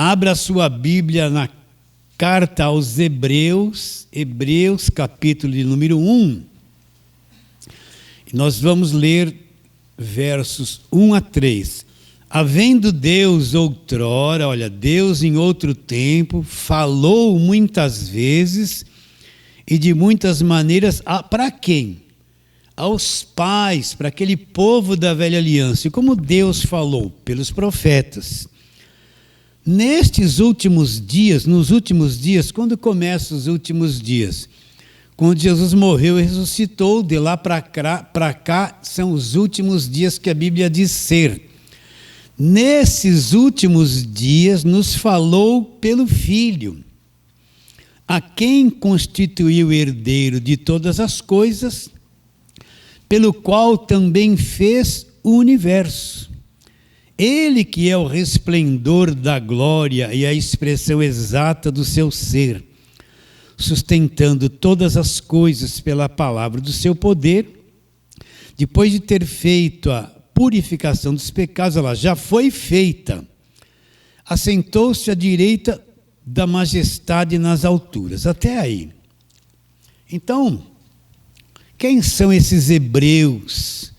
Abra sua Bíblia na carta aos Hebreus, Hebreus capítulo de número 1. E nós vamos ler versos 1 a 3. Havendo Deus outrora, olha, Deus em outro tempo, falou muitas vezes e de muitas maneiras, para quem? Aos pais, para aquele povo da velha aliança. E como Deus falou? Pelos profetas. Nestes últimos dias, nos últimos dias, quando começam os últimos dias? Quando Jesus morreu e ressuscitou, de lá para cá são os últimos dias que a Bíblia diz ser. Nesses últimos dias nos falou pelo Filho, a quem constituiu herdeiro de todas as coisas, pelo qual também fez o universo. Ele que é o resplendor da glória e a expressão exata do seu ser, sustentando todas as coisas pela palavra do seu poder, depois de ter feito a purificação dos pecados, ela já foi feita, assentou-se à direita da majestade nas alturas. Até aí. Então, quem são esses hebreus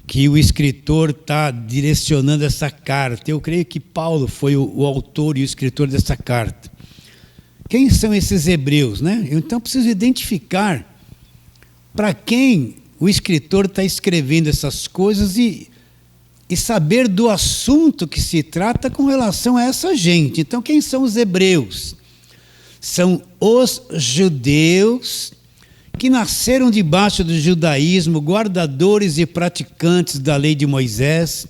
que o escritor está direcionando essa carta? Eu creio que Paulo foi o autor e o escritor dessa carta. Quem são esses hebreus, né? Eu então preciso identificar para quem o escritor está escrevendo essas coisas e saber do assunto que se trata com relação a essa gente. Então, quem são os hebreus? São os judeus que nasceram debaixo do judaísmo, guardadores e praticantes da lei de Moisés,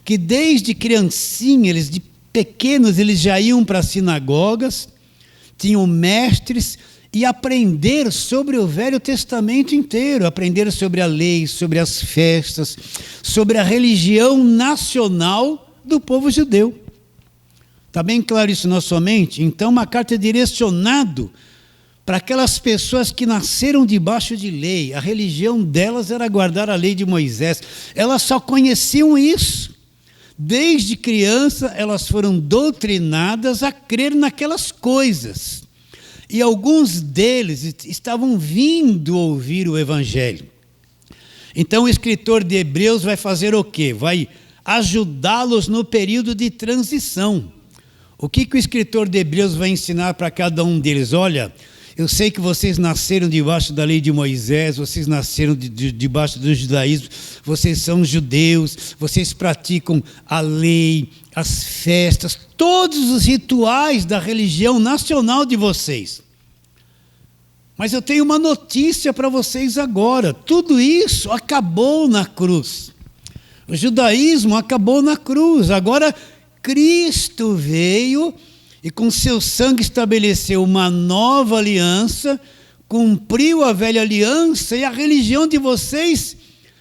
que desde criancinha, de pequenos, eles já iam para as sinagogas, tinham mestres e aprenderam sobre o Velho Testamento inteiro, aprenderam sobre a lei, sobre as festas, sobre a religião nacional do povo judeu. Está bem claro isso na sua mente? Então, uma carta direcionada para aquelas pessoas que nasceram debaixo de lei. A religião delas era guardar a lei de Moisés. Elas só conheciam isso. Desde criança, elas foram doutrinadas a crer naquelas coisas. E alguns deles estavam vindo ouvir o Evangelho. Então, o escritor de Hebreus vai fazer o quê? Vai ajudá-los no período de transição. O que o escritor de Hebreus vai ensinar para cada um deles? Olha, eu sei que vocês nasceram debaixo da lei de Moisés, vocês nasceram debaixo do judaísmo, vocês são judeus, vocês praticam a lei, as festas, todos os rituais da religião nacional de vocês. Mas eu tenho uma notícia para vocês agora: tudo isso acabou na cruz. O judaísmo acabou na cruz. Agora Cristo veio e com seu sangue estabeleceu uma nova aliança, cumpriu a velha aliança, e a religião de vocês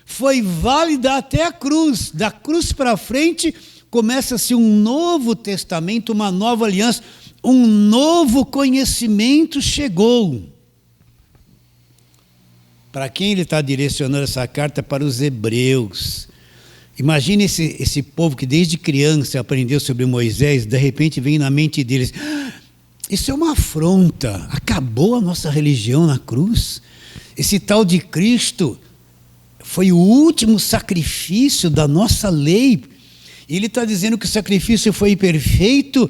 foi válida até a cruz. Da cruz para frente começa-se um novo testamento, uma nova aliança, um novo conhecimento chegou. Para quem ele está direcionando essa carta? Para os hebreus. Imagine esse povo que desde criança aprendeu sobre Moisés, de repente vem na mente deles: isso é uma afronta, acabou a nossa religião na cruz. Esse tal de Cristo foi o último sacrifício da nossa lei. Ele está dizendo que o sacrifício foi perfeito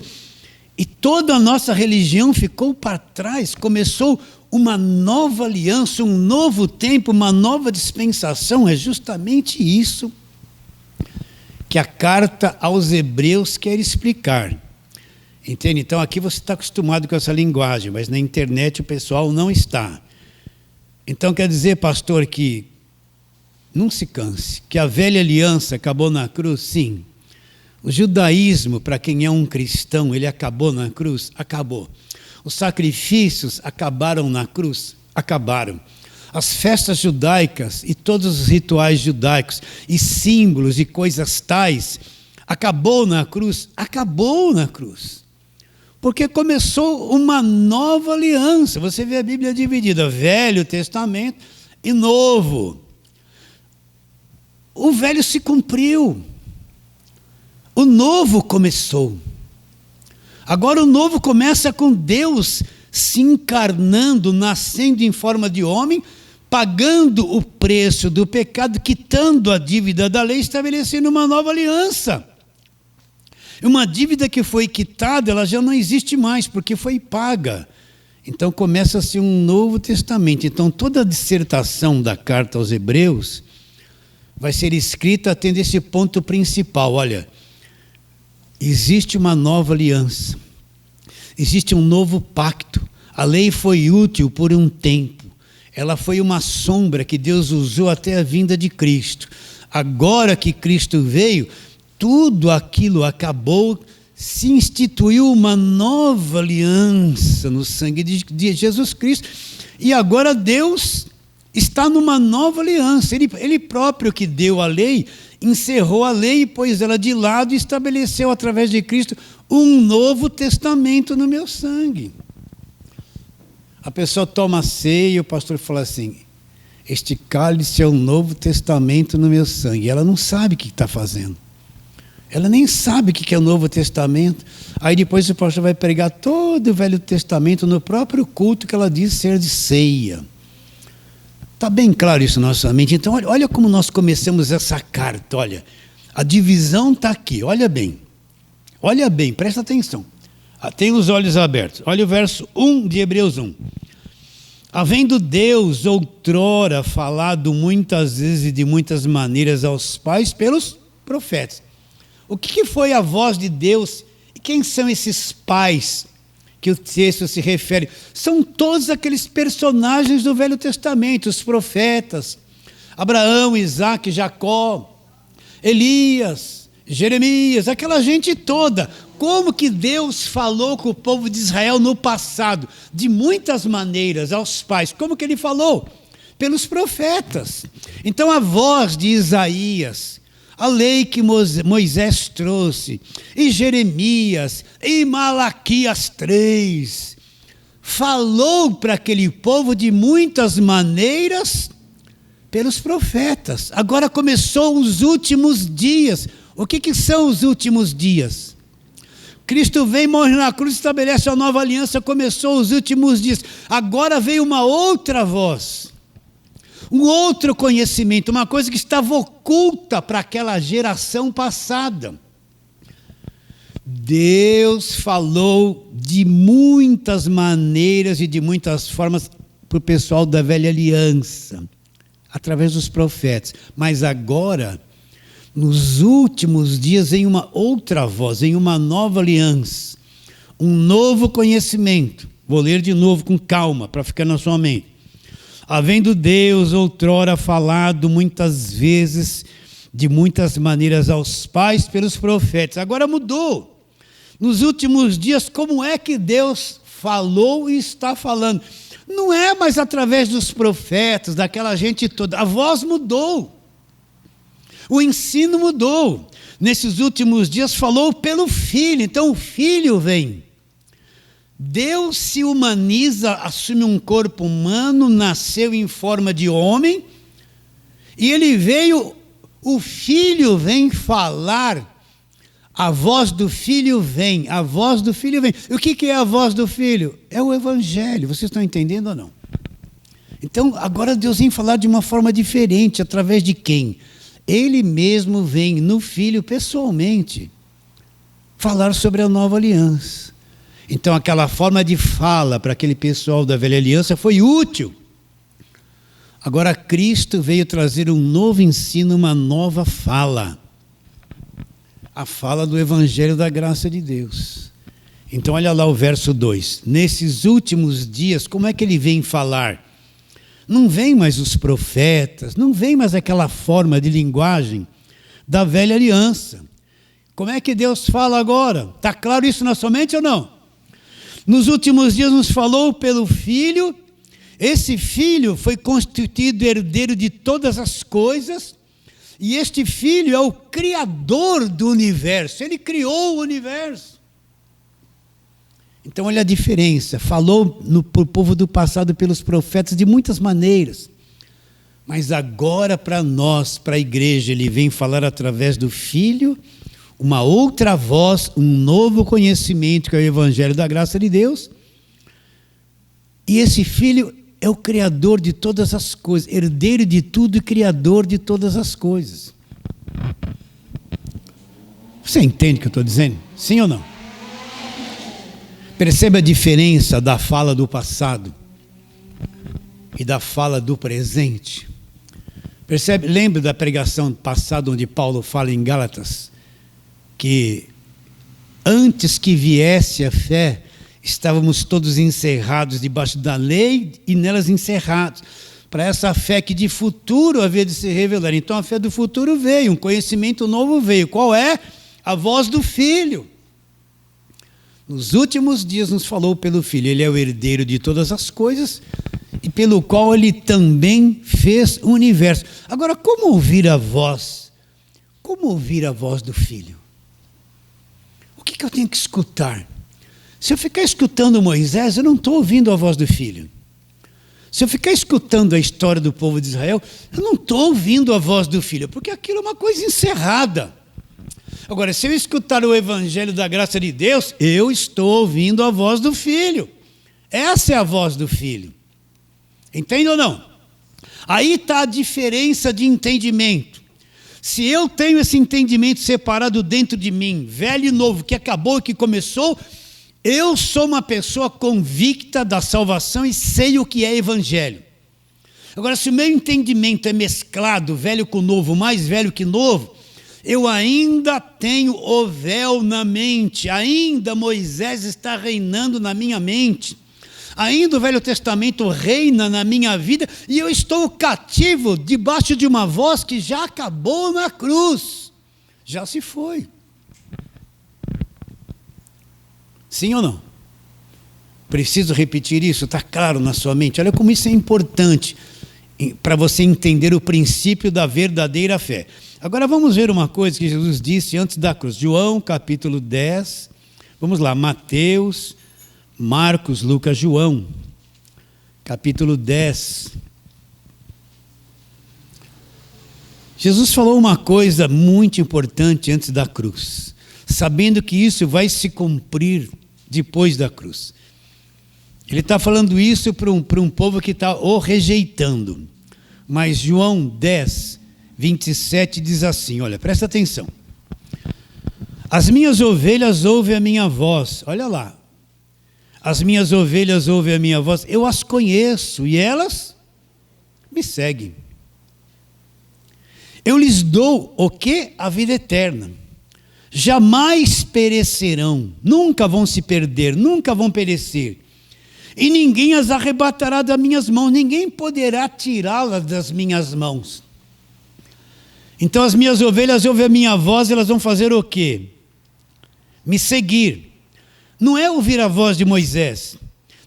e toda a nossa religião ficou para trás. Começou uma nova aliança, um novo tempo, uma nova dispensação. É justamente isso que a carta aos Hebreus quer explicar. Entende? Então, aqui você está acostumado com essa linguagem, mas na internet o pessoal não está. Então, quer dizer, pastor, que não se canse, que a velha aliança acabou na cruz? Sim. O judaísmo, para quem é um cristão, ele acabou na cruz? Acabou. Os sacrifícios acabaram na cruz? Acabaram. As festas judaicas e todos os rituais judaicos e símbolos e coisas tais, acabou na cruz? Acabou na cruz. Porque começou uma nova aliança. Você vê a Bíblia dividida, Velho Testamento e Novo. O velho se cumpriu. O novo começou. Agora o novo começa com Deus se encarnando, nascendo em forma de homem, pagando o preço do pecado, quitando a dívida da lei, estabelecendo uma nova aliança. Uma dívida que foi quitada, ela já não existe mais, porque foi paga. Então começa-se um novo testamento. Então toda a dissertação da carta aos Hebreus vai ser escrita tendo esse ponto principal. Olha, existe uma nova aliança, existe um novo pacto. A lei foi útil por um tempo, ela foi uma sombra que Deus usou até a vinda de Cristo. Agora que Cristo veio, tudo aquilo acabou, se instituiu uma nova aliança no sangue de Jesus Cristo, e agora Deus está numa nova aliança. Ele próprio que deu a lei, encerrou a lei e pôs ela de lado e estabeleceu através de Cristo um novo testamento no meu sangue. A pessoa toma a ceia e o pastor fala assim: este cálice é o novo testamento no meu sangue. Ela não sabe o que está fazendo. Ela nem sabe o que é o Novo Testamento. Aí depois o pastor vai pregar todo o Velho Testamento no próprio culto que ela diz ser de ceia. Está bem claro isso na nossa mente. Então olha como nós começamos essa carta. Olha, a divisão está aqui, olha bem, presta atenção. Tenha os olhos abertos. Olha o verso 1 de Hebreus 1. Havendo Deus outrora falado muitas vezes e de muitas maneiras aos pais pelos profetas. O que foi a voz de Deus? E quem são esses pais que o texto se refere? São todos aqueles personagens do Velho Testamento, os profetas: Abraão, Isaque, Jacó, Elias, Jeremias, aquela gente toda. Como que Deus falou com o povo de Israel no passado? De muitas maneiras aos pais. Como que ele falou? Pelos profetas. Então a voz de Isaías, a lei que Moisés trouxe, e Jeremias, e Malaquias 3, falou para aquele povo de muitas maneiras pelos profetas. Agora começou os últimos dias. O que são os últimos dias? Cristo vem, morre na cruz, estabelece a nova aliança, começou os últimos dias. Agora veio uma outra voz, um outro conhecimento, uma coisa que estava oculta para aquela geração passada. Deus falou de muitas maneiras e de muitas formas para o pessoal da velha aliança, através dos profetas. Mas agora, nos últimos dias, em uma outra voz, em uma nova aliança, um novo conhecimento. Vou ler de novo com calma, para ficar na sua mente. Havendo Deus outrora falado muitas vezes, de muitas maneiras aos pais pelos profetas. Agora mudou. Nos últimos dias, como é que Deus falou e está falando? Não é mais através dos profetas, daquela gente toda. A voz mudou. O ensino mudou. Nesses últimos dias falou pelo Filho. Então o Filho vem. Deus se humaniza, assume um corpo humano, nasceu em forma de homem, e ele veio, o Filho vem falar, a voz do Filho vem, a voz do Filho vem. E o que é a voz do Filho? É o Evangelho, vocês estão entendendo ou não? Então agora Deus vem falar de uma forma diferente, através de quem? Ele mesmo vem no Filho pessoalmente falar sobre a nova aliança. Então aquela forma de fala para aquele pessoal da velha aliança foi útil. Agora Cristo veio trazer um novo ensino, uma nova fala. A fala do Evangelho da graça de Deus. Então olha lá o verso 2. Nesses últimos dias, como é que ele vem falar? Não vem mais os profetas, não vem mais aquela forma de linguagem da velha aliança. Como é que Deus fala agora? Está claro isso na sua mente ou não? Nos últimos dias nos falou pelo Filho. Esse Filho foi constituído herdeiro de todas as coisas. E este Filho é o Criador do universo. Ele criou o universo. Então olha a para falou para o povo do passado pelos profetas de muitas maneiras. Mas agora para nós, para a igreja, ele vem falar através do Filho, uma outra voz, um novo conhecimento, que é o Evangelho da graça de Deus. E esse Filho é o Criador de todas as coisas, herdeiro de tudo e Criador de todas as coisas. Você entende o que eu estou dizendo? Sim ou não? Percebe a diferença da fala do passado e da fala do presente? Percebe? Lembra da pregação passada onde Paulo fala em Gálatas que antes que viesse a fé, estávamos todos encerrados debaixo da lei e nelas encerrados, para essa fé que de futuro havia de se revelar. Então a fé do futuro veio, um conhecimento novo veio. Qual é? A voz do Filho. Nos últimos dias nos falou pelo Filho. Ele é o herdeiro de todas as coisas e pelo qual ele também fez o universo. Agora, como ouvir a voz? Como ouvir a voz do Filho? O que eu tenho que escutar? Se eu ficar escutando Moisés, eu não estou ouvindo a voz do Filho. Se eu ficar escutando a história do povo de Israel, eu não estou ouvindo a voz do Filho, porque aquilo é uma coisa encerrada. Agora, se eu escutar o Evangelho da graça de Deus, eu estou ouvindo a voz do Filho. Essa é a voz do Filho. Entende ou não? Aí está a diferença de entendimento. Se eu tenho esse entendimento separado dentro de mim, velho e novo, que acabou e que começou, eu sou uma pessoa convicta da salvação e sei o que é Evangelho. Agora, se o meu entendimento é mesclado, velho com novo, mais velho que novo, eu ainda tenho o véu na mente, ainda Moisés está reinando na minha mente, ainda o Velho Testamento reina na minha vida e eu estou cativo debaixo de uma voz que já acabou na cruz, já se foi. Sim ou não? Preciso repetir isso, está claro na sua mente. Olha como isso é importante para você entender o princípio da verdadeira fé. Agora vamos ver uma coisa que Jesus disse antes da cruz. João capítulo 10, vamos lá, Mateus, Marcos, Lucas, João, capítulo 10. Jesus falou uma coisa muito importante antes da cruz, sabendo que isso vai se cumprir depois da cruz. Ele está falando isso para um povo que está o rejeitando. Mas João 10, 27 diz assim, olha, presta atenção. As minhas ovelhas ouvem a minha voz. Olha lá. As minhas ovelhas ouvem a minha voz. Eu as conheço e elas me seguem. Eu lhes dou o quê? A vida eterna. Jamais perecerão. Nunca vão se perder. Nunca vão perecer. E ninguém as arrebatará das minhas mãos. Ninguém poderá tirá-las das minhas mãos. Então as minhas ovelhas ouvem a minha voz, elas vão fazer o quê? Me seguir. Não é ouvir a voz de Moisés,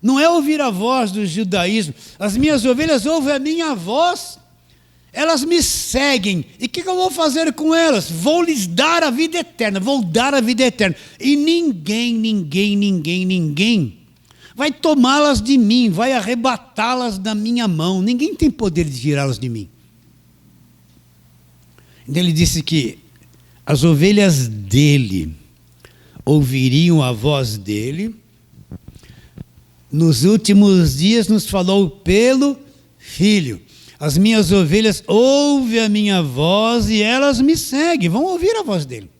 não é ouvir a voz do judaísmo. As minhas ovelhas ouvem a minha voz, elas me seguem. E o que eu vou fazer com elas? Vou lhes dar a vida eterna, vou dar a vida eterna. E ninguém vai tomá-las de mim, vai arrebatá-las da minha mão. Ninguém tem poder de tirá-las de mim. Ele disse que as ovelhas dele ouviriam a voz dele. Nos últimos dias nos falou pelo Filho. As minhas ovelhas ouvem a minha voz e elas me seguem. Vão ouvir a voz dele.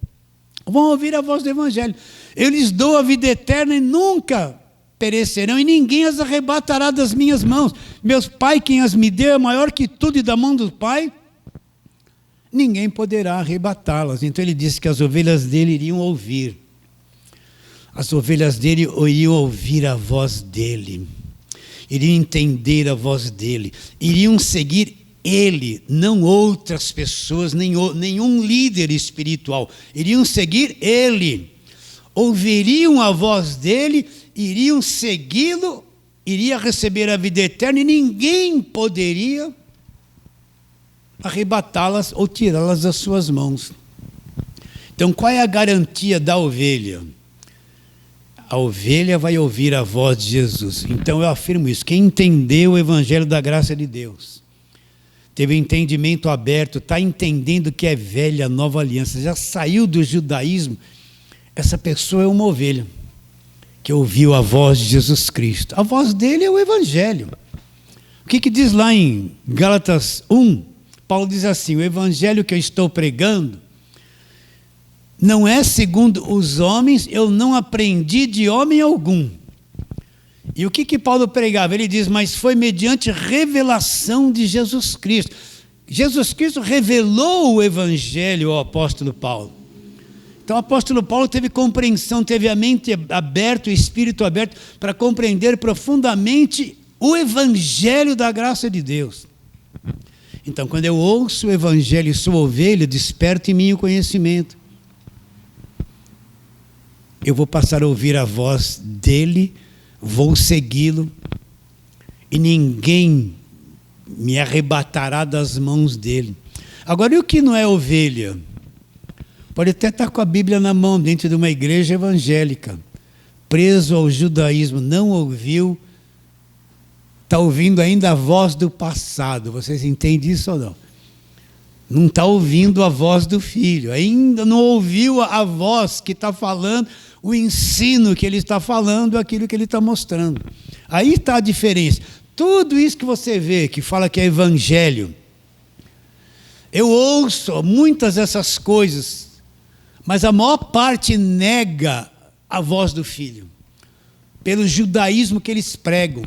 Vão ouvir a voz do Evangelho. Eu lhes dou a vida eterna e nunca perecerão e ninguém as arrebatará das minhas mãos. Meu Pai, quem as me deu, é maior que tudo e da mão do Pai ninguém poderá arrebatá-las. Então ele disse que as ovelhas dele iriam ouvir. As ovelhas dele iriam ouvir a voz dele. Iriam entender a voz dele. Iriam seguir ele, não outras pessoas, nenhum líder espiritual. Iriam seguir ele. Ouviriam a voz dele, iriam segui-lo, iria receber a vida eterna e ninguém poderia arrebatá-las ou tirá-las das suas mãos. Então, qual é a garantia da ovelha? A ovelha vai ouvir a voz de Jesus. Então, eu afirmo isso. Quem entendeu o Evangelho da graça de Deus teve entendimento aberto, está entendendo que é velha a nova aliança, já saiu do judaísmo, essa pessoa é uma ovelha que ouviu a voz de Jesus Cristo. A voz dele é o Evangelho. O que diz lá em Gálatas 1? Paulo diz assim: o Evangelho que eu estou pregando não é segundo os homens, eu não aprendi de homem algum. E o que Paulo pregava? Ele diz, mas foi mediante revelação de Jesus Cristo. Jesus Cristo revelou o Evangelho ao apóstolo Paulo. Então o apóstolo Paulo teve compreensão, teve a mente aberta, o espírito aberto, para compreender profundamente o Evangelho da graça de Deus. Então, quando eu ouço o Evangelho e sou ovelha, desperto em mim o conhecimento. Eu vou passar a ouvir a voz dele, vou segui-lo, e ninguém me arrebatará das mãos dele. Agora, e o que não é ovelha? Pode até estar com a Bíblia na mão, dentro de uma igreja evangélica, preso ao judaísmo, não ouviu, está ouvindo ainda a voz do passado. Vocês entendem isso ou não? Não está ouvindo a voz do Filho, ainda não ouviu a voz que está falando, o ensino que ele está falando, aquilo que ele está mostrando. Aí está a diferença. Tudo isso que você vê, que fala que é evangelho, eu ouço muitas dessas coisas, mas a maior parte nega a voz do Filho, pelo judaísmo que eles pregam,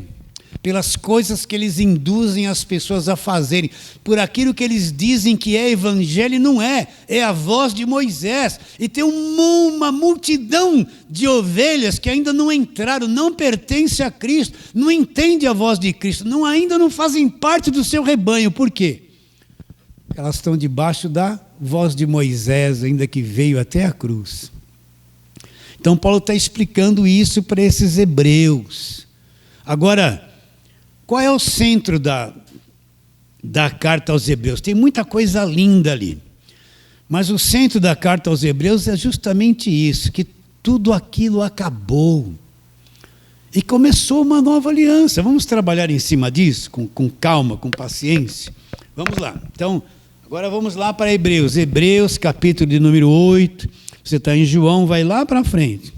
pelas coisas que eles induzem as pessoas a fazerem, por aquilo que eles dizem que é evangelho, e não é, é a voz de Moisés. E tem uma multidão de ovelhas que ainda não entraram, não pertencem a Cristo, não entendem a voz de Cristo, ainda não fazem parte do seu rebanho. Por quê? Elas estão debaixo da voz de Moisés, ainda que veio até a cruz. Então Paulo está explicando isso para esses hebreus. Agora, qual é o centro da carta aos Hebreus? Tem muita coisa linda ali. Mas o centro da carta aos Hebreus é justamente isso, que tudo aquilo acabou. E começou uma nova aliança. Vamos trabalhar em cima disso, com calma, com paciência. Vamos lá. Então, agora vamos lá para Hebreus. Hebreus, capítulo de número 8. Você está em João, vai lá para frente.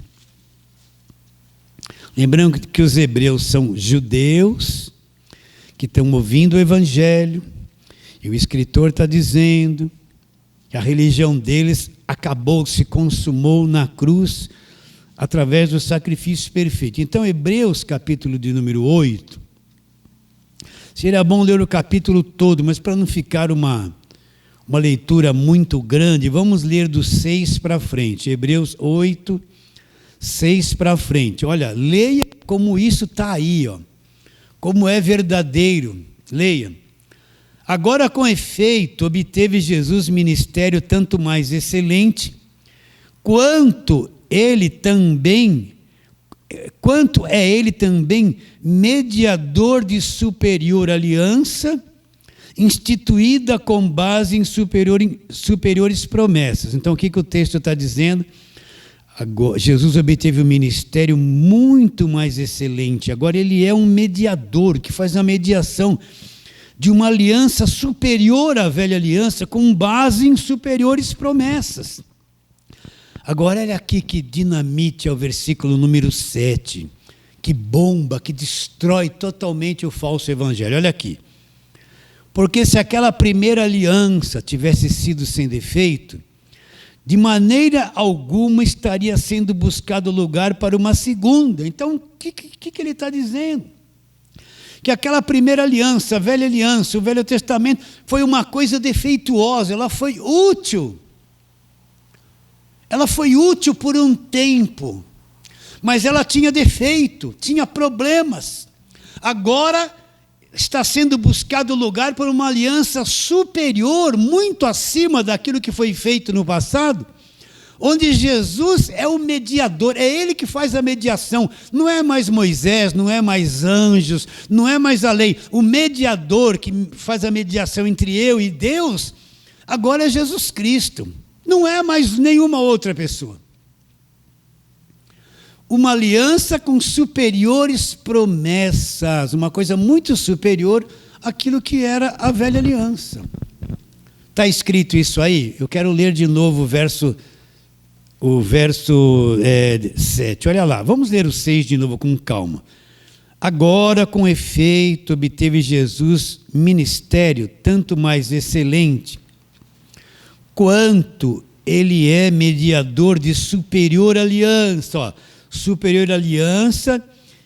Lembrando que os hebreus são judeus, que estão ouvindo o Evangelho, e o escritor está dizendo que a religião deles acabou, se consumou na cruz, através do sacrifício perfeito. Então, Hebreus, capítulo de número 8, seria bom ler o capítulo todo, mas para não ficar uma leitura muito grande, vamos ler do 6 para frente. Hebreus 8, 6 para frente. Olha, leia como isso está aí, ó. Como é verdadeiro. Leia. Agora, com efeito, obteve Jesus ministério tanto mais excelente, quanto é ele também mediador de superior aliança, instituída com base em superiores promessas. Então, o que o texto está dizendo? Agora, Jesus obteve um ministério muito mais excelente. Agora ele é um mediador, que faz a mediação de uma aliança superior à velha aliança, com base em superiores promessas. Agora olha aqui que dinamite é o versículo número 7, que bomba, que destrói totalmente o falso evangelho. Olha aqui. Porque se aquela primeira aliança tivesse sido sem defeito, de maneira alguma estaria sendo buscado lugar para uma segunda. Então, o que ele está dizendo? Que aquela primeira aliança, a velha aliança, o Velho Testamento, foi uma coisa defeituosa, ela foi útil. Ela foi útil por um tempo, mas ela tinha defeito, tinha problemas. Agora está sendo buscado lugar por uma aliança superior, muito acima daquilo que foi feito no passado, onde Jesus é o mediador, é ele que faz a mediação, não é mais Moisés, não é mais anjos, não é mais a lei. O mediador que faz a mediação entre eu e Deus, agora é Jesus Cristo, não é mais nenhuma outra pessoa. Uma aliança com superiores promessas, uma coisa muito superior aquilo que era a velha aliança. Está escrito isso aí? Eu quero ler de novo o verso 7. Olha lá, vamos ler o 6 de novo com calma. Agora, com efeito, obteve Jesus ministério tanto mais excelente, quanto ele é mediador de superior aliança. Ó, superior aliança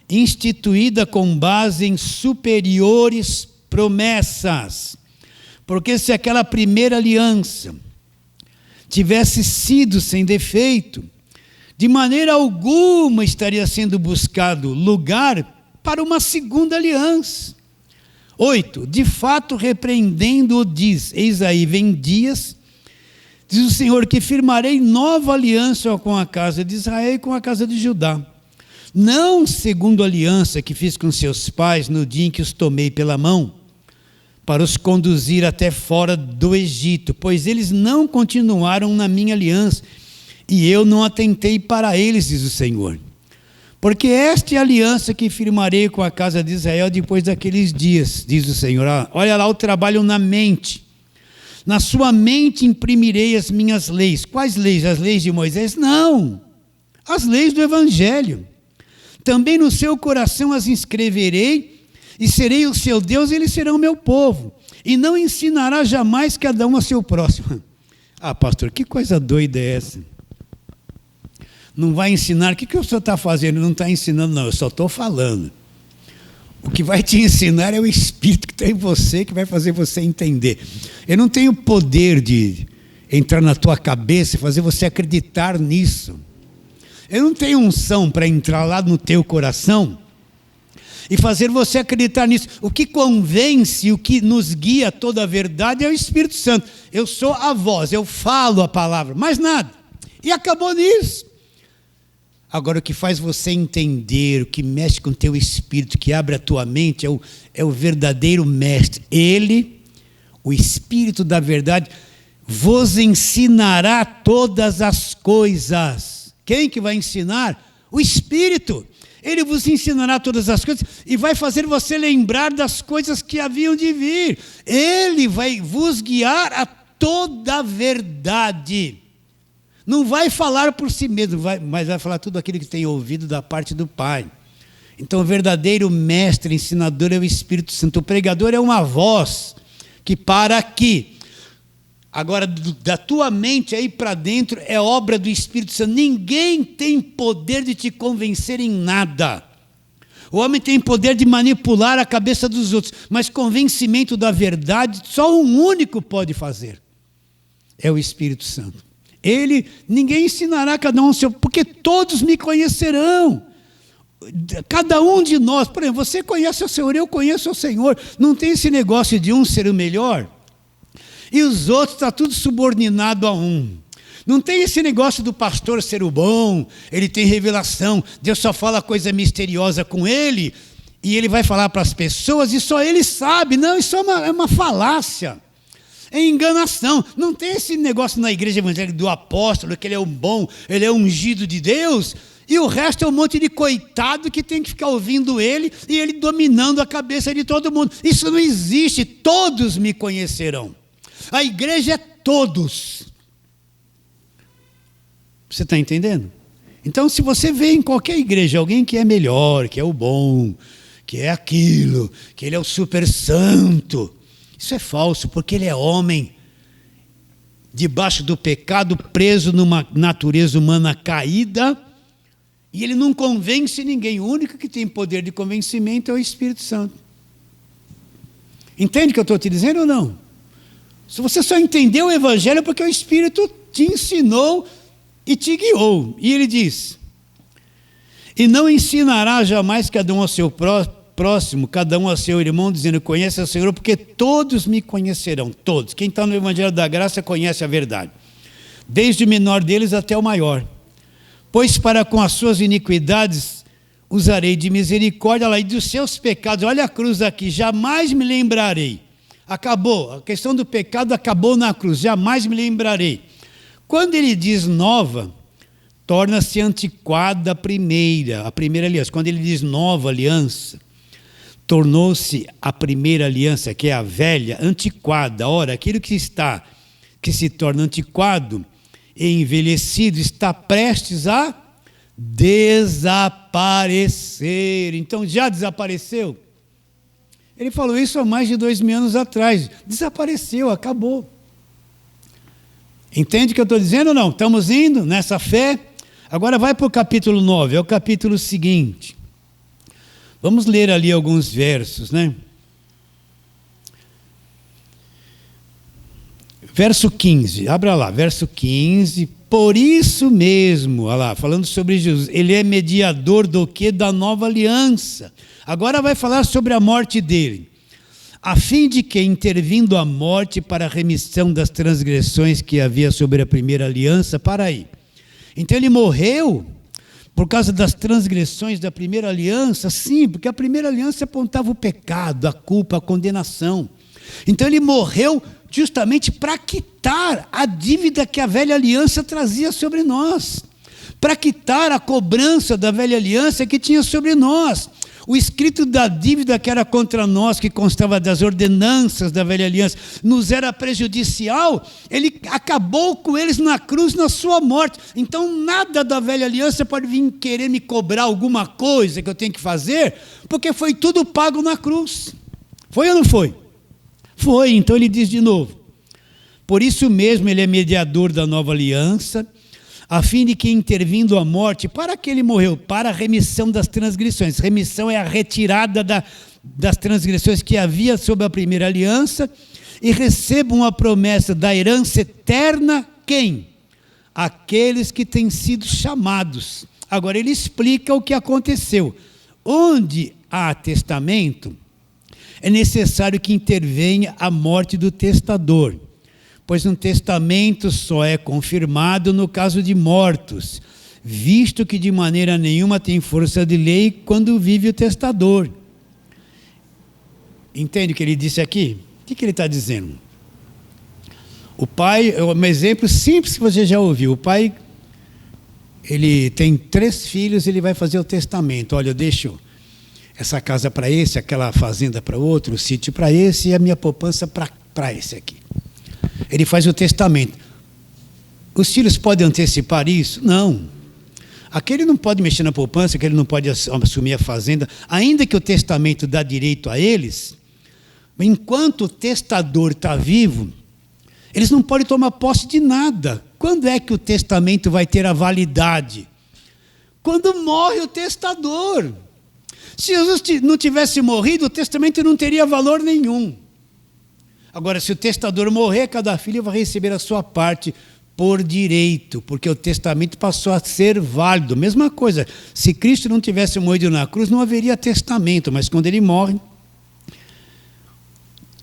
instituída com base em superiores promessas. Porque se aquela primeira aliança tivesse sido sem defeito, de maneira alguma estaria sendo buscado lugar para uma segunda aliança. 8. De fato, repreendendo-o, diz: eis aí, vem dias, diz o Senhor, que firmarei nova aliança com a casa de Israel e com a casa de Judá. Não segundo a aliança que fiz com seus pais no dia em que os tomei pela mão, para os conduzir até fora do Egito, pois eles não continuaram na minha aliança, e eu não atentei para eles, diz o Senhor. Porque esta é a aliança que firmarei com a casa de Israel depois daqueles dias, diz o Senhor. Olha lá o trabalho na mente. Na sua mente imprimirei as minhas leis. Quais leis? As leis de Moisés? Não, as leis do Evangelho. Também no seu coração as inscreverei, e serei o seu Deus, e eles serão o meu povo. E não ensinará jamais cada um a seu próximo. Ah, pastor, que coisa doida é essa? Não vai ensinar? O que o senhor está fazendo? Não está ensinando, não, eu só estou falando. O que vai te ensinar é o Espírito que está em você, que vai fazer você entender. Eu não tenho poder de entrar na tua cabeça e fazer você acreditar nisso. Eu não tenho unção para entrar lá no teu coração e fazer você acreditar nisso. O que convence, o que nos guia toda a verdade é o Espírito Santo. Eu sou a voz, eu falo a palavra, mais nada. E acabou nisso. Agora, o que faz você entender, o que mexe com o teu espírito, que abre a tua mente, é o verdadeiro mestre. Ele, o Espírito da verdade, vos ensinará todas as coisas. Quem que vai ensinar? O Espírito. Ele vos ensinará todas as coisas e vai fazer você lembrar das coisas que haviam de vir. Ele vai vos guiar a toda a verdade. Não vai falar por si mesmo, mas vai falar tudo aquilo que tem ouvido da parte do Pai. Então, o verdadeiro mestre, ensinador é o Espírito Santo. O pregador é uma voz que para aqui. Agora, da tua mente aí para dentro é obra do Espírito Santo. Ninguém tem poder de te convencer em nada. O homem tem poder de manipular a cabeça dos outros, mas convencimento da verdade só um único pode fazer. É o Espírito Santo. Ninguém ensinará cada um o seu, porque todos me conhecerão. Cada um de nós, por exemplo, você conhece o Senhor, eu conheço o Senhor. Não tem esse negócio de um ser o melhor e os outros está tudo subordinado a um. Não tem esse negócio do pastor ser o bom, ele tem revelação, Deus só fala coisa misteriosa com ele e ele vai falar para as pessoas e só ele sabe. Não, isso é uma falácia. É enganação. Não tem esse negócio na igreja evangélica do apóstolo, que ele é o bom, ele é ungido de Deus, e o resto é um monte de coitado que tem que ficar ouvindo ele, e ele dominando a cabeça de todo mundo. Isso não existe. Todos me conhecerão. A igreja é todos. Você está entendendo? Então, se você vê em qualquer igreja alguém que é melhor, que é o bom, que é aquilo, que ele é o super santo, isso é falso, porque ele é homem, debaixo do pecado, preso numa natureza humana caída, e ele não convence ninguém. O único que tem poder de convencimento é o Espírito Santo. Entende o que eu estou te dizendo ou não? Se você só entendeu o Evangelho é porque o Espírito te ensinou e te guiou. E ele diz: e não ensinará jamais cada um ao seu próximo, cada um a seu irmão, dizendo: conhece o Senhor, porque todos me conhecerão, todos. Quem está no Evangelho da Graça conhece a verdade, desde o menor deles até o maior. Pois para com as suas iniquidades usarei de misericórdia, e dos seus pecados, olha a cruz aqui, jamais me lembrarei. Acabou, a questão do pecado acabou na cruz, jamais me lembrarei. Quando ele diz nova, torna-se antiquada a primeira aliança. Quando ele diz nova aliança, tornou-se a primeira aliança, que é a velha, antiquada. Ora, aquilo que se torna antiquado e envelhecido está prestes a desaparecer. Então já desapareceu. Ele falou isso há mais de 2000 anos atrás. Desapareceu, acabou. Entende o que eu estou dizendo ou não? Estamos indo nessa fé. Agora vai para o capítulo 9, é o capítulo seguinte. Vamos ler ali alguns versos, né? Verso 15, abra lá, verso 15. Por isso mesmo, olha lá, falando sobre Jesus, ele é mediador do quê? Da nova aliança. Agora vai falar sobre a morte dele. A fim de que, intervindo a morte para a remissão das transgressões que havia sobre a primeira aliança, para aí. Então ele morreu por causa das transgressões da primeira aliança? Sim, porque a primeira aliança apontava o pecado, a culpa, a condenação. Então ele morreu justamente para quitar a dívida que a velha aliança trazia sobre nós, para quitar a cobrança da velha aliança que tinha sobre nós. O escrito da dívida que era contra nós, que constava das ordenanças da velha aliança, nos era prejudicial, ele acabou com eles na cruz, na sua morte. Então nada da velha aliança pode vir querer me cobrar alguma coisa que eu tenho que fazer, porque foi tudo pago na cruz. Foi ou não foi? Foi, então ele diz de novo. Por isso mesmo ele é mediador da nova aliança, a fim de que, intervindo a morte, para que ele morreu? Para a remissão das transgressões. Remissão é a retirada das transgressões que havia sob a primeira aliança, e recebam a promessa da herança eterna, quem? Aqueles que têm sido chamados. Agora ele explica o que aconteceu. Onde há testamento, é necessário que intervenha a morte do testador, pois um testamento só é confirmado no caso de mortos, visto que de maneira nenhuma tem força de lei quando vive o testador. Entende o que ele disse aqui? O que ele está dizendo? O pai, um exemplo simples que você já ouviu, o pai, ele tem 3 filhos, ele vai fazer o testamento. Olha, eu deixo essa casa para esse, aquela fazenda para outro, o sítio para esse e a minha poupança para esse aqui. Ele faz o testamento. Os filhos podem antecipar isso? Não. Aquele não pode mexer na poupança, aquele não pode assumir a fazenda, ainda que o testamento dá direito a eles. Enquanto o testador está vivo, eles não podem tomar posse de nada. Quando é que o testamento vai ter a validade? Quando morre o testador. Se Jesus não tivesse morrido, o testamento não teria valor nenhum. Agora, se o testador morrer, cada filho vai receber a sua parte por direito, porque o testamento passou a ser válido. Mesma coisa, se Cristo não tivesse morrido na cruz, não haveria testamento, mas quando ele morre,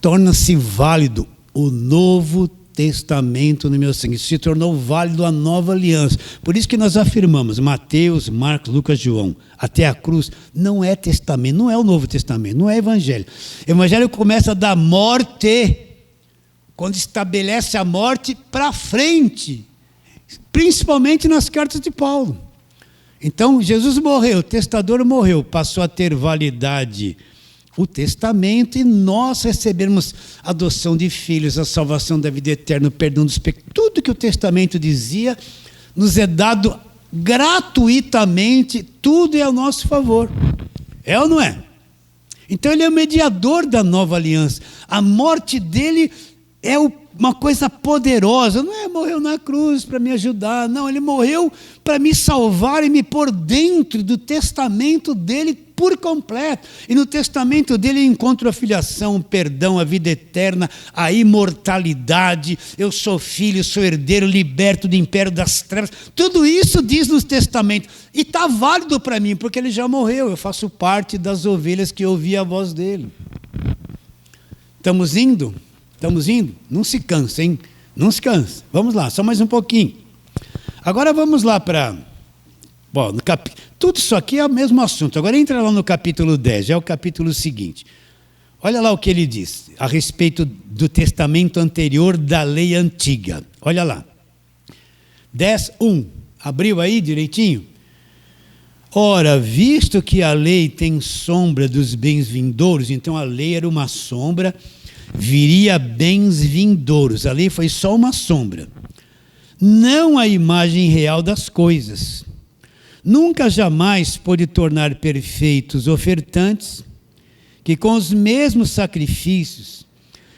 torna-se válido o novo testamento no meu sangue. Isso se tornou válido a nova aliança. Por isso que nós afirmamos, Mateus, Marcos, Lucas, João, até a cruz, não é testamento, não é o Novo Testamento, não é evangelho. O evangelho começa da morte, quando estabelece a morte para frente, principalmente nas cartas de Paulo. Então, Jesus morreu, o testador morreu, passou a ter validade o testamento, e nós recebemos a adoção de filhos, a salvação da vida eterna, o perdão dos pecados. Tudo que o testamento dizia nos é dado gratuitamente, tudo é a nosso favor. É ou não é? Então ele é o mediador da nova aliança. A morte dele é uma coisa poderosa. Não é morreu na cruz para me ajudar, não, ele morreu para me salvar e me pôr dentro do testamento dele por completo. E no testamento dele eu encontro a filiação, o perdão, a vida eterna, a imortalidade. Eu sou filho, sou herdeiro, liberto do império das trevas. Tudo isso diz nos testamentos. E está válido para mim, porque ele já morreu. Eu faço parte das ovelhas que ouvi a voz dele. Estamos indo? Estamos indo? Não se cansa, hein? Não se cansa. Vamos lá, só mais um pouquinho. Agora vamos lá para... Bom, tudo isso aqui é o mesmo assunto. Agora entra lá no capítulo 10, é o capítulo seguinte. Olha lá o que ele diz a respeito do testamento anterior da lei antiga. Olha lá. 10:1. Abriu aí direitinho? Ora, visto que a lei tem sombra dos bens vindouros, então a lei era uma sombra, viria bens vindouros. A lei foi só uma sombra, não a imagem real das coisas. Nunca jamais pôde tornar perfeitos ofertantes, que com os mesmos sacrifícios,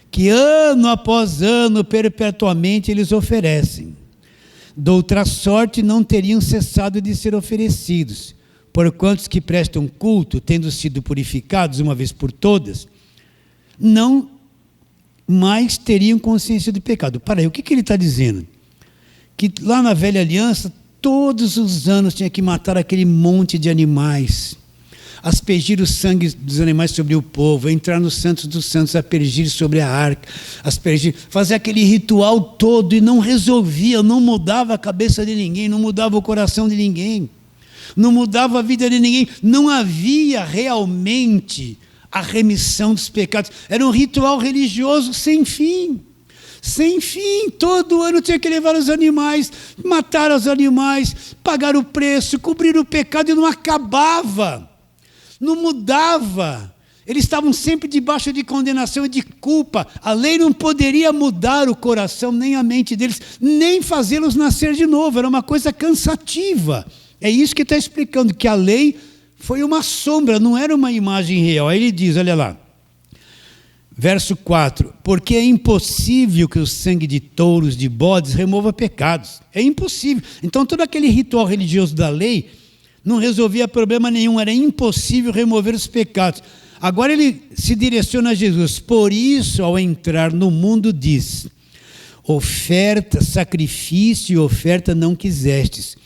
que ano após ano, perpetuamente eles oferecem, doutra sorte não teriam cessado de ser oferecidos, porquanto os que prestam culto, tendo sido purificados uma vez por todas, não mais teriam consciência de pecado. Para aí, o que ele está dizendo? Que lá na velha aliança, todos os anos tinha que matar aquele monte de animais, aspergir o sangue dos animais sobre o povo, entrar no Santos dos Santos, aspergir sobre a arca, aspergir, fazer aquele ritual todo, e não resolvia, não mudava a cabeça de ninguém, não mudava o coração de ninguém, não mudava a vida de ninguém, não havia realmente a remissão dos pecados. Era um ritual religioso sem fim. Sem fim, todo ano tinha que levar os animais, matar os animais, pagar o preço, cobrir o pecado, e não acabava, não mudava. Eles estavam sempre debaixo de condenação e de culpa. A lei não poderia mudar o coração, nem a mente deles, nem fazê-los nascer de novo. Era uma coisa cansativa. É isso que está explicando, que a lei foi uma sombra, não era uma imagem real. Aí ele diz, olha lá, verso 4, porque é impossível que o sangue de touros, de bodes, remova pecados. É impossível. Então todo aquele ritual religioso da lei não resolvia problema nenhum, era impossível remover os pecados. Agora ele se direciona a Jesus. Por isso, ao entrar no mundo, diz, oferta, sacrifício e oferta não quisestes,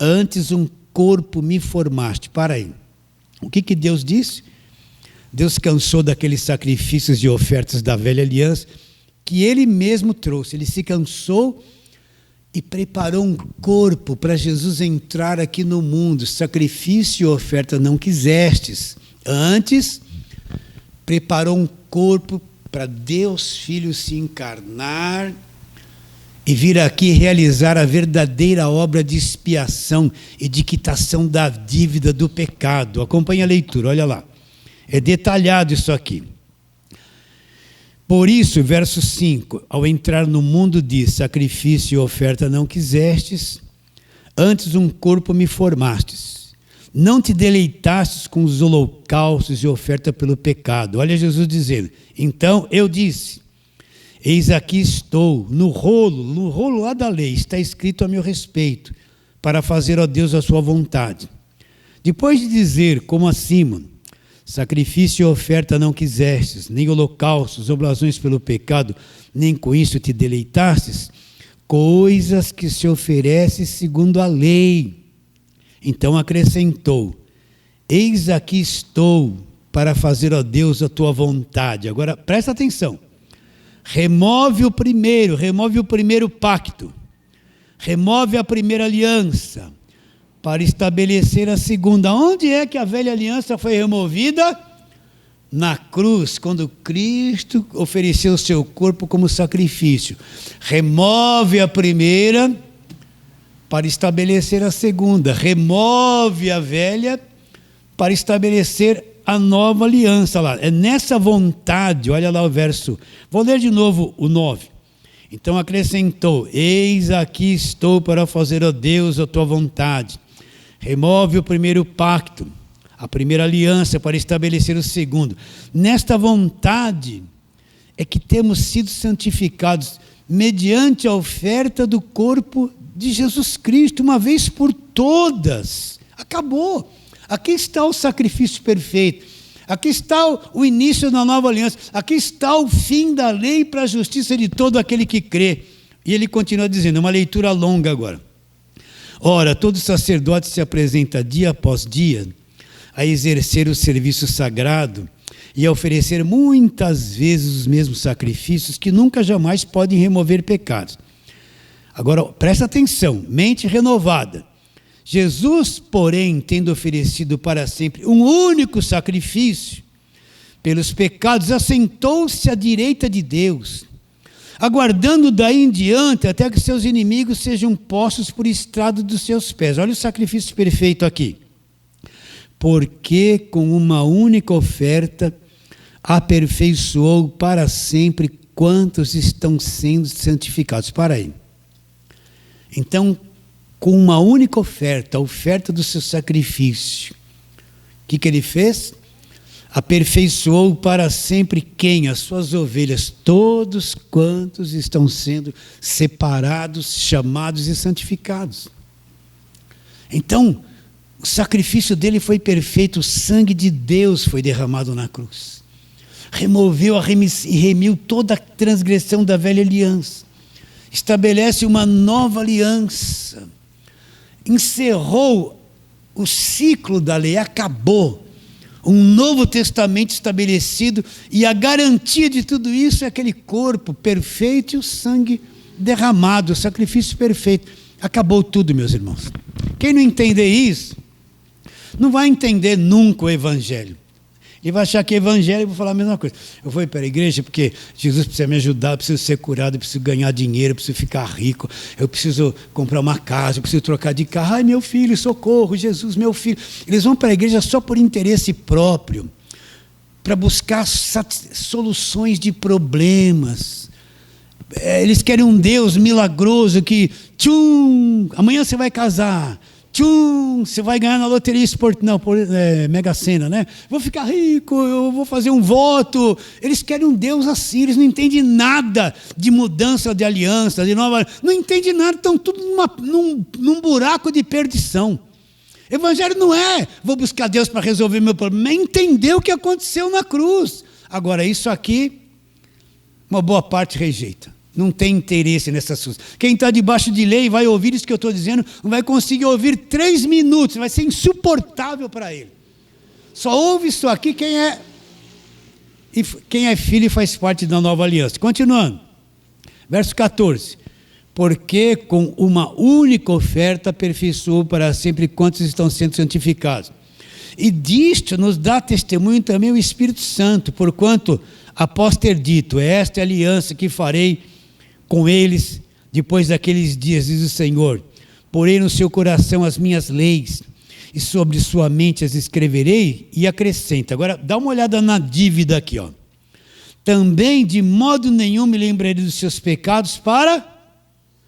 antes um corpo me formaste. Para aí. O que Deus disse? Deus cansou daqueles sacrifícios e ofertas da velha aliança que ele mesmo trouxe. Ele se cansou e preparou um corpo para Jesus entrar aqui no mundo. Sacrifício e oferta não quisestes. Antes, preparou um corpo para Deus Filho se encarnar e vir aqui realizar a verdadeira obra de expiação e de quitação da dívida do pecado. Acompanhe a leitura, olha lá. É detalhado isso aqui. Por isso, verso 5, ao entrar no mundo diz, sacrifício e oferta não quisestes, antes um corpo me formastes. Não te deleitastes com os holocaustos e oferta pelo pecado. Olha Jesus dizendo, então eu disse, eis aqui estou, no rolo lá da lei, está escrito a meu respeito, para fazer, ó Deus, a sua vontade. Depois de dizer, como acima, sacrifício e oferta não quisestes, nem holocaustos, oblações pelo pecado, nem com isso te deleitastes, coisas que se oferecem segundo a lei. Então acrescentou, eis aqui estou para fazer, ó Deus, a tua vontade. Agora presta atenção, remove o primeiro pacto, remove a primeira aliança, para estabelecer a segunda. Onde é que a velha aliança foi removida? Na cruz, quando Cristo ofereceu o seu corpo como sacrifício. Remove a primeira para estabelecer a segunda. Remove a velha para estabelecer a nova aliança lá. É nessa vontade, olha lá o verso. Vou ler de novo o 9. Então acrescentou, eis aqui estou para fazer, ó Deus, a tua vontade. Remove o primeiro pacto, a primeira aliança, para estabelecer o segundo. Nesta vontade é que temos sido santificados mediante a oferta do corpo de Jesus Cristo, uma vez por todas. Acabou. Aqui está o sacrifício perfeito. Aqui está o início da nova aliança. Aqui está o fim da lei para a justiça de todo aquele que crê. E ele continua dizendo, uma leitura longa agora. Ora, todo sacerdote se apresenta dia após dia a exercer o serviço sagrado e a oferecer muitas vezes os mesmos sacrifícios que nunca jamais podem remover pecados. Agora, presta atenção, mente renovada. Jesus, porém, tendo oferecido para sempre um único sacrifício pelos pecados, assentou-se à direita de Deus, aguardando daí em diante até que seus inimigos sejam postos por estrado dos seus pés. Olha o sacrifício perfeito aqui. porque com uma única oferta aperfeiçoou para sempre quantos estão sendo santificados. Para aí. Então, com uma única oferta, a oferta do seu sacrifício, o que ele fez? Aperfeiçoou para sempre quem? As suas ovelhas, todos quantos estão sendo separados, chamados e santificados. Então, o sacrifício dele foi perfeito, o sangue de Deus foi derramado na cruz. Removeu e remiu toda a transgressão da velha aliança. Estabelece uma nova aliança. Encerrou o ciclo da lei, acabou. Um novo testamento estabelecido, e a garantia de tudo isso é aquele corpo perfeito e o sangue derramado, o sacrifício perfeito. Acabou tudo, meus irmãos. Quem não entender isso, não vai entender nunca o Evangelho. Ele vai achar que é Evangelho, eu vou falar a mesma coisa. Eu vou ir para a igreja porque Jesus precisa me ajudar, eu preciso ser curado, eu preciso ganhar dinheiro, eu preciso ficar rico, eu preciso comprar uma casa, eu preciso trocar de carro. Ai, meu filho, socorro, Jesus, meu filho. Eles vão para a igreja só por interesse próprio, para buscar soluções de problemas. Eles querem um Deus milagroso que, amanhã você vai casar. Você vai ganhar na loteria Mega Sena, né? Vou ficar rico, eu vou fazer um voto. Eles querem um Deus assim, eles não entendem nada de mudança de aliança, de nova. Não entendem nada, estão tudo num buraco de perdição. Evangelho não é, vou buscar Deus para resolver meu problema, é entender o que aconteceu na cruz. Agora, isso aqui, uma boa parte rejeita. Não tem interesse nessas coisas. Quem está debaixo de lei vai ouvir isso que eu estou dizendo, não vai conseguir ouvir 3 minutos, vai ser insuportável para ele. Só ouve isso aqui quem é filho e faz parte da nova aliança. Continuando, verso 14. Porque com uma única oferta aperfeiçoou para sempre quantos estão sendo santificados. E disto nos dá testemunho também o Espírito Santo, porquanto, após ter dito, esta é a aliança que farei com eles, depois daqueles dias, diz o Senhor, porei no seu coração as minhas leis, e sobre sua mente as escreverei, e acrescenta. Agora, dá uma olhada na dívida aqui, ó. Também, de modo nenhum, me lembrarei dos seus pecados para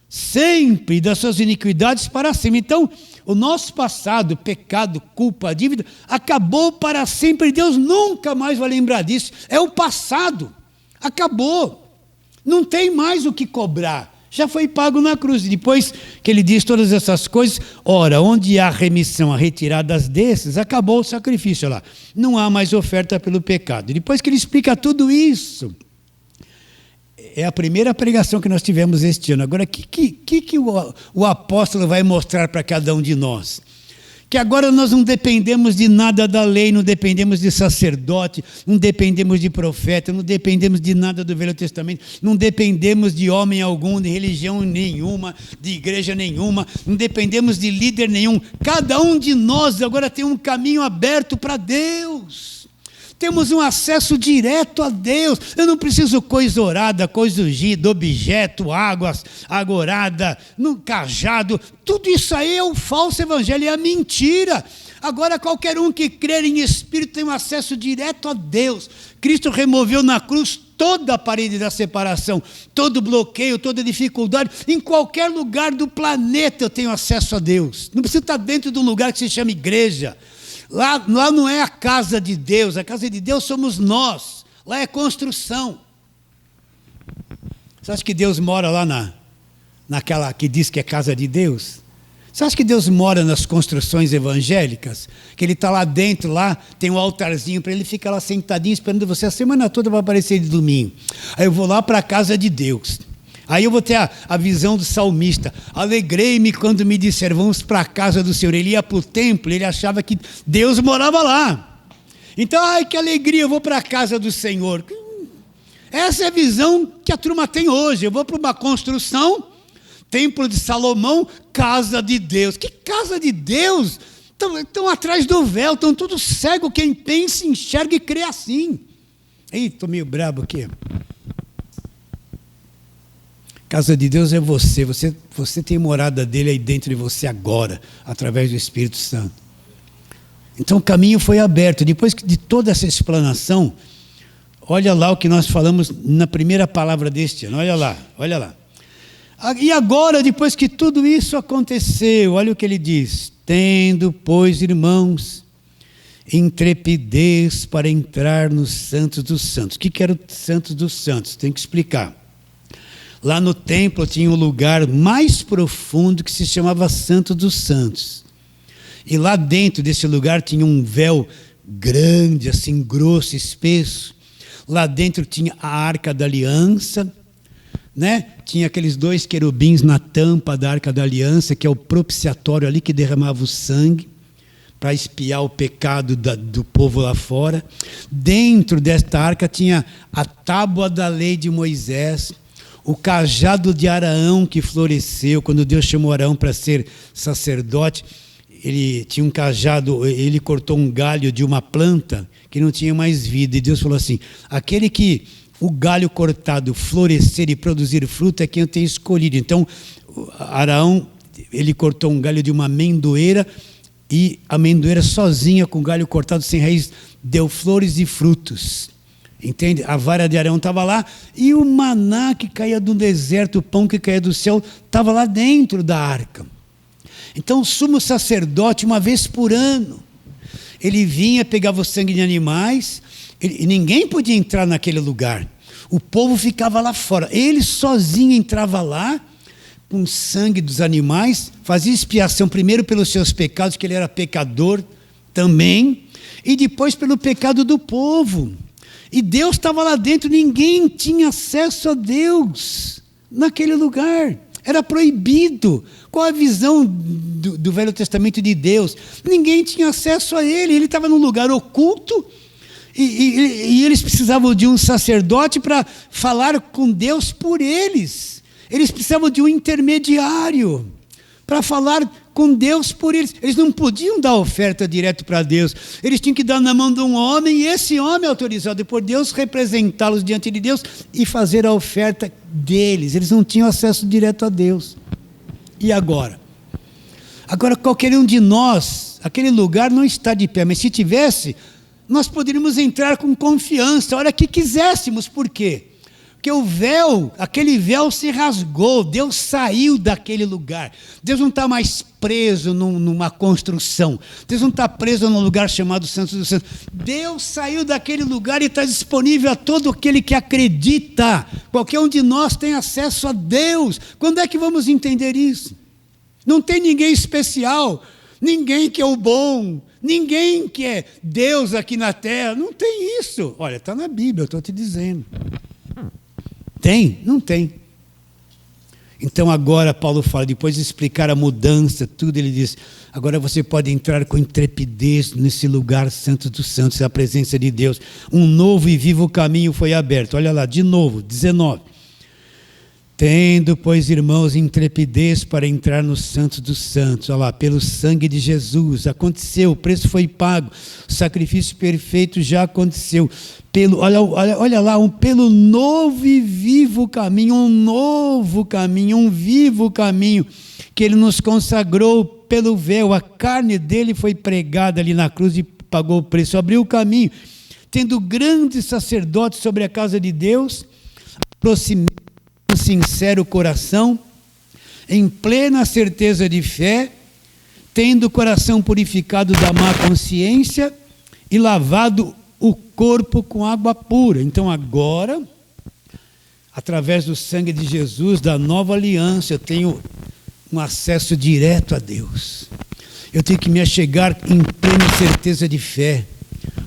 sempre, e das suas iniquidades para sempre. Então, o nosso passado, pecado, culpa, dívida, acabou para sempre, Deus nunca mais vai lembrar disso, é o passado, acabou. Não tem mais o que cobrar. Já foi pago na cruz. E depois que ele diz todas essas coisas, ora, onde há remissão, a retiradas desses, acabou o sacrifício lá. Não há mais oferta pelo pecado. E depois que ele explica tudo isso, é a primeira pregação que nós tivemos este ano. Agora, o que o apóstolo vai mostrar para cada um de nós? Que agora nós não dependemos de nada da lei, não dependemos de sacerdote, não dependemos de profeta, não dependemos de nada do Velho Testamento, não dependemos de homem algum, de religião nenhuma, de igreja nenhuma, não dependemos de líder nenhum. Cada um de nós agora tem um caminho aberto para Deus. Temos um acesso direto a Deus. Eu não preciso coisa orada, coisa ungida, objeto, águas, agorada, no cajado. Tudo isso aí é o falso evangelho, é a mentira. Agora qualquer um que crer em Espírito tem um acesso direto a Deus. Cristo removeu na cruz toda a parede da separação, todo bloqueio, toda dificuldade. Em qualquer lugar do planeta eu tenho acesso a Deus. Não precisa estar dentro de um lugar que se chama igreja. Lá não é a casa de Deus somos nós, lá é construção. Você acha que Deus mora lá naquela que diz que é casa de Deus? Você acha que Deus mora nas construções evangélicas? Que Ele está lá dentro, lá tem um altarzinho para Ele, fica lá sentadinho esperando você, a semana toda vai aparecer de domingo. Aí eu vou lá para a casa de Deus. Aí eu vou ter a visão do salmista. Alegrei-me quando me disseram, vamos para a casa do Senhor. Ele ia para o templo, ele achava que Deus morava lá. Então, ai que alegria, eu vou para a casa do Senhor. Essa é a visão que a turma tem hoje. Eu vou para uma construção, templo de Salomão, casa de Deus. Que casa de Deus? Estão atrás do véu, estão tudo cego. Quem pensa, enxerga e crê assim. Ih, estou meio brabo aqui. Casa de Deus é você tem morada dele aí dentro de você agora, através do Espírito Santo. Então o caminho foi aberto. Depois de toda essa explanação, olha lá o que nós falamos na primeira palavra deste ano. Olha lá, olha lá. E agora, depois que tudo isso aconteceu, olha o que ele diz: tendo, pois, irmãos, intrepidez para entrar nos santos dos santos. O que era o santos dos santos? Tem que explicar. Lá no templo tinha um lugar mais profundo que se chamava Santo dos Santos. E lá dentro desse lugar tinha um véu grande, assim, grosso, espesso. Lá dentro tinha a Arca da Aliança, né? Tinha aqueles 2 querubins na tampa da Arca da Aliança, que é o propiciatório ali que derramava o sangue para expiar o pecado do povo lá fora. Dentro desta arca tinha a tábua da lei de Moisés, o cajado de Araão que floresceu quando Deus chamou Araão para ser sacerdote. Ele tinha um cajado, ele cortou um galho de uma planta que não tinha mais vida, e Deus falou assim: aquele que o galho cortado florescer e produzir fruto é quem eu tenho escolhido. Então Araão, ele cortou um galho de uma amendoeira, e a amendoeira sozinha, com o galho cortado sem raiz, deu flores e frutos. Entende? A vara de Arão estava lá, e o maná que caía do deserto, o pão que caía do céu, estava lá dentro da arca. Então o sumo sacerdote, uma vez por ano, ele vinha, pegava o sangue de animais, e ninguém podia entrar naquele lugar. O povo ficava lá fora. Ele sozinho entrava lá, com o sangue dos animais, fazia expiação primeiro pelos seus pecados, que ele era pecador também, e depois pelo pecado do povo. E Deus estava lá dentro, ninguém tinha acesso a Deus naquele lugar. Era proibido. Qual a visão do Velho Testamento de Deus? Ninguém tinha acesso a ele, ele estava num lugar oculto, e eles precisavam de um sacerdote para falar com Deus por eles. Eles precisavam de um intermediário para falar com Deus por eles. Eles não podiam dar oferta direto para Deus. Eles tinham que dar na mão de um homem, e esse homem, autorizado por Deus, representá-los diante de Deus e fazer a oferta deles. Eles não tinham acesso direto a Deus. E agora? Agora qualquer um de nós, aquele lugar não está de pé, mas se tivesse, nós poderíamos entrar com confiança, a hora que quiséssemos. Por quê? Porque o véu, aquele véu se rasgou, Deus saiu daquele lugar. Deus não está mais preso numa construção. Deus não está preso num lugar chamado Santo dos Santos. Deus saiu daquele lugar e está disponível a todo aquele que acredita. Qualquer um de nós tem acesso a Deus. Quando é que vamos entender isso? Não tem ninguém especial, ninguém que é o bom, ninguém que é Deus aqui na terra. Não tem isso. Olha, está na Bíblia, eu estou te dizendo. Tem? Não tem. Então agora Paulo fala, depois de explicar a mudança, tudo, ele diz: agora você pode entrar com intrepidez nesse lugar santo dos santos, a presença de Deus. Um novo e vivo caminho foi aberto. Olha lá, de novo, 19. Tendo, pois, irmãos, intrepidez para entrar no santo dos santos. Olha lá, pelo sangue de Jesus, aconteceu, o preço foi pago, o sacrifício perfeito já aconteceu. Olha lá, pelo novo e vivo caminho, um novo caminho, um vivo caminho, que ele nos consagrou pelo véu. A carne dele foi pregada ali na cruz e pagou o preço, abriu o caminho. Tendo grandes sacerdotes sobre a casa de Deus, aproximei com sincero coração, em plena certeza de fé, tendo o coração purificado da má consciência e lavado o corpo com água pura. Então agora, através do sangue de Jesus, da nova aliança, eu tenho um acesso direto a Deus. Eu tenho que me achegar em plena certeza de fé,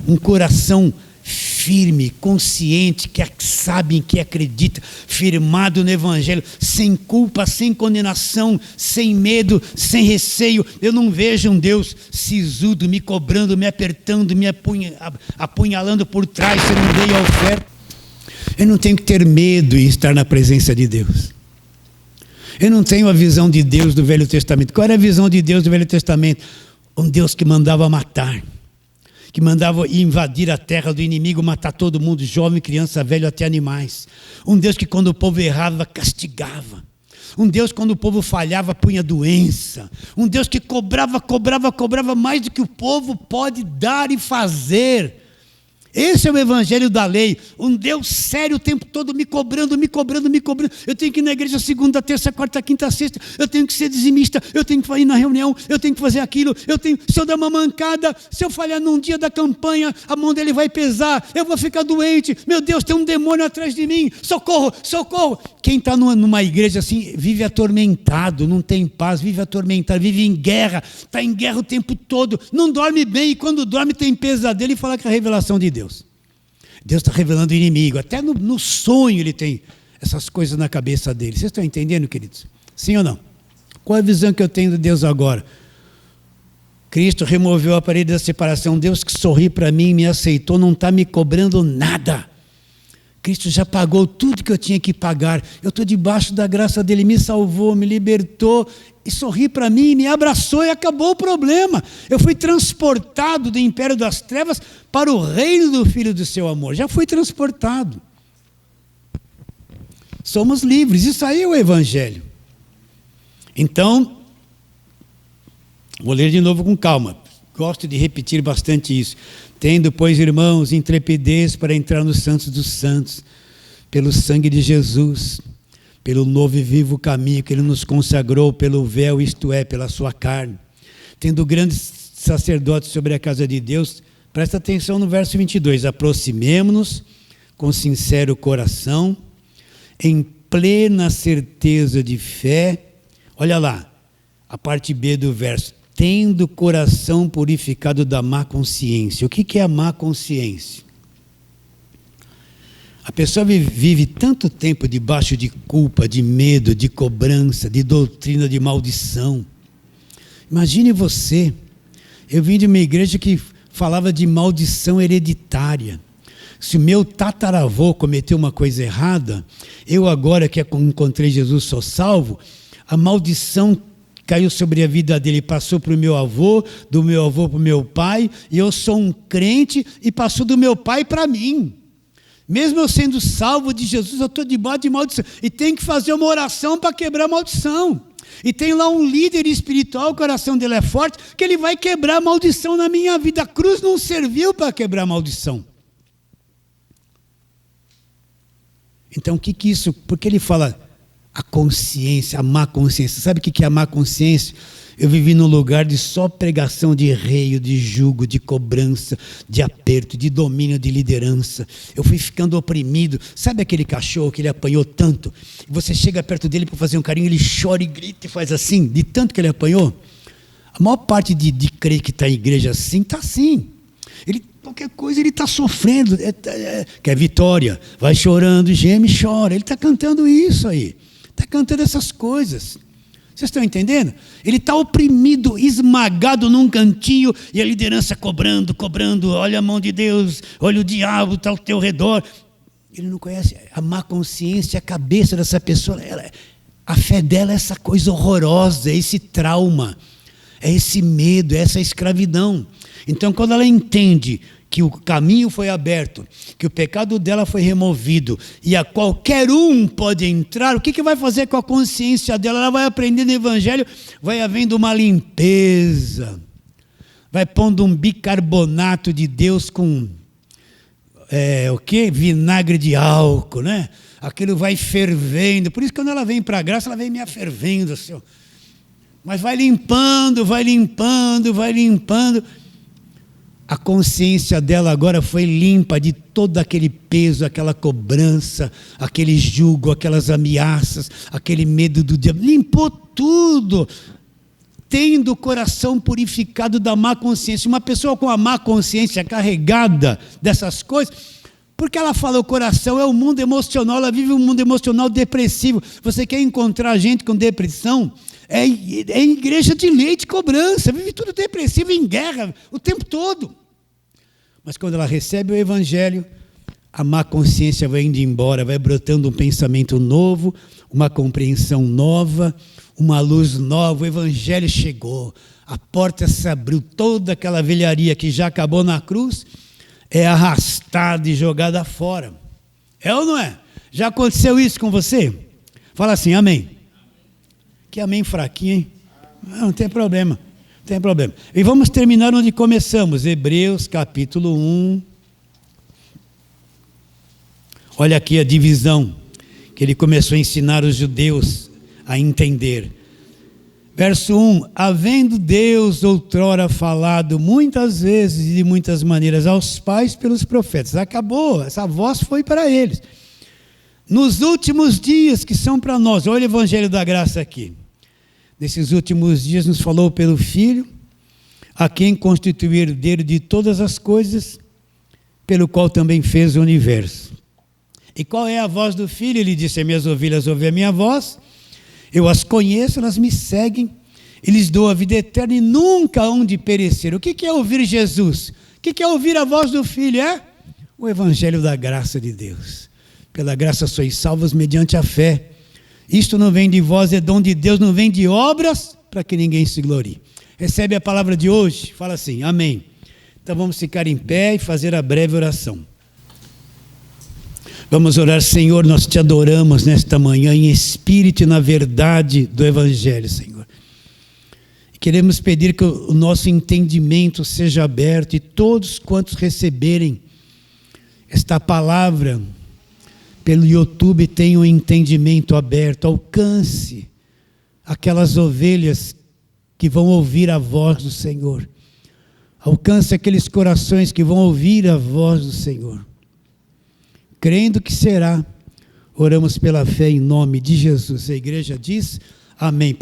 um coração firme, consciente, que sabe, que acredita, firmado no Evangelho, sem culpa, sem condenação, sem medo, sem receio. Eu não vejo um Deus sisudo, me cobrando, me apertando, me apunhalando por trás, se eu não dei a oferta. Eu não tenho que ter medo em estar na presença de Deus. Eu não tenho a visão de Deus do Velho Testamento. Qual era a visão de Deus do Velho Testamento? Um Deus que mandava matar, que mandava invadir a terra do inimigo, matar todo mundo, jovem, criança, velho, até animais. Um Deus que quando o povo errava, castigava. Um Deus, quando o povo falhava, punha doença. Um Deus que cobrava mais do que o povo pode dar e fazer. Esse é o evangelho da lei. Um Deus sério o tempo todo me cobrando. Eu tenho que ir na igreja segunda, terça, quarta, quinta, sexta. Eu tenho que ser dizimista. Eu tenho que ir na reunião. Eu tenho que fazer aquilo. Se eu der uma mancada, se eu falhar num dia da campanha, a mão dele vai pesar. Eu vou ficar doente. Meu Deus, tem um demônio atrás de mim. Socorro, socorro. Quem está numa igreja assim, vive atormentado, não tem paz, vive atormentado, vive em guerra. Está em guerra o tempo todo. Não dorme bem e quando dorme tem pesadelo e fala que é a revelação de Deus. Deus está revelando o inimigo. Até no sonho ele tem essas coisas na cabeça dele. Vocês estão entendendo, queridos? Sim ou não? Qual é a visão que eu tenho de Deus agora? Cristo removeu a parede da separação. Deus que sorri para mim, me aceitou, não está me cobrando nada. Cristo já pagou tudo que eu tinha que pagar. Eu estou debaixo da graça dele, me salvou, me libertou e sorri para mim, me abraçou e acabou o problema. Eu fui transportado do império das trevas para o reino do Filho do seu amor. Já fui transportado. Somos livres. Isso aí é o evangelho. Então, vou ler de novo com calma. Gosto de repetir bastante isso. Tendo, pois, irmãos, intrepidez para entrar no Santos dos Santos, pelo sangue de Jesus, pelo novo e vivo caminho que ele nos consagrou, pelo véu, isto é, pela sua carne. Tendo grandes sacerdotes sobre a casa de Deus, presta atenção no verso 22, aproximemo-nos com sincero coração, em plena certeza de fé. Olha lá, a parte B do verso. Tendo o coração purificado da má consciência. O que é a má consciência? A pessoa vive tanto tempo debaixo de culpa, de medo, de cobrança, de doutrina de maldição. Imagine você, eu vim de uma igreja que falava de maldição hereditária. Se o meu tataravô cometeu uma coisa errada, eu agora que encontrei Jesus sou salvo, a maldição caiu sobre a vida dele, passou para o meu avô, do meu avô para o meu pai, e eu sou um crente e passou do meu pai para mim. Mesmo eu sendo salvo de Jesus, eu estou debaixo de maldição. E tem que fazer uma oração para quebrar a maldição. E tem lá um líder espiritual, o coração dele é forte, que ele vai quebrar a maldição na minha vida. A cruz não serviu para quebrar a maldição. Então, o que isso? Porque ele fala... A consciência, a má consciência. Sabe o que é a má consciência? Eu vivi num lugar de só pregação de reio, de jugo, de cobrança, de aperto, de domínio, de liderança. Eu fui ficando oprimido. Sabe aquele cachorro que ele apanhou tanto? Você chega perto dele para fazer um carinho, ele chora e grita e faz assim, de tanto que ele apanhou. A maior parte de crente que está em igreja assim, está assim. Qualquer coisa ele está sofrendo. Quer vitória, vai chorando, geme e chora. Ele está cantando isso aí. Está cantando essas coisas. Vocês estão entendendo? Ele está oprimido, esmagado num cantinho e a liderança cobrando. Olha a mão de Deus, olha o diabo está ao teu redor. Ele não conhece a má consciência, a cabeça dessa pessoa. A fé dela é essa coisa horrorosa, é esse trauma, é esse medo, é essa escravidão. Então, quando ela entende que o caminho foi aberto, que o pecado dela foi removido e a qualquer um pode entrar, o que vai fazer com a consciência dela? Ela vai aprender no evangelho, vai havendo uma limpeza, vai pondo um bicarbonato de Deus com vinagre de álcool, né? Aquilo vai fervendo. Por isso quando ela vem para a graça, ela vem meio fervendo assim, mas vai limpando. A consciência dela agora foi limpa de todo aquele peso, aquela cobrança, aquele jugo, aquelas ameaças, aquele medo do diabo. Limpou tudo, tendo o coração purificado da má consciência. Uma pessoa com a má consciência carregada dessas coisas, porque ela fala o coração é o mundo emocional, ela vive um mundo emocional depressivo. Você quer encontrar gente com depressão? É igreja de lei de cobrança, vive tudo depressivo, em guerra, o tempo todo. Mas quando ela recebe o evangelho, a má consciência vai indo embora, vai brotando um pensamento novo, uma compreensão nova, uma luz nova. O evangelho chegou, a porta se abriu, toda aquela velharia que já acabou na cruz é arrastada e jogada fora. É ou não é? Já aconteceu isso com você? Fala assim, amém. Que amém fraquinho, hein? Não tem problema, não tem problema. E vamos terminar onde começamos, Hebreus capítulo 1. Olha aqui a divisão que ele começou a ensinar os judeus a entender. Verso 1, havendo Deus outrora falado muitas vezes e de muitas maneiras aos pais pelos profetas. Acabou, essa voz foi para eles. Nos últimos dias que são para nós, olha o Evangelho da Graça aqui. Nesses últimos dias nos falou pelo Filho, a quem constituiu herdeiro de todas as coisas, pelo qual também fez o universo. E qual é a voz do Filho? Ele disse, minhas ovelhas ouvem a minha voz, eu as conheço, elas me seguem, e lhes dou a vida eterna e nunca hão de perecer. O que é ouvir Jesus? O que é ouvir a voz do Filho? É o Evangelho da graça de Deus. Pela graça sois salvos mediante a fé. Isto não vem de vós, é dom de Deus, não vem de obras, para que ninguém se glorie. Recebe a palavra de hoje? Fala assim, amém. Então vamos ficar em pé e fazer a breve oração. Vamos orar, Senhor, nós te adoramos nesta manhã em espírito e na verdade do Evangelho, Senhor. Queremos pedir que o nosso entendimento seja aberto e todos quantos receberem esta palavra pelo YouTube tenham o entendimento aberto, alcance aquelas ovelhas que vão ouvir a voz do Senhor. Alcance aqueles corações que vão ouvir a voz do Senhor. Crendo que será, oramos pela fé em nome de Jesus. A igreja diz amém.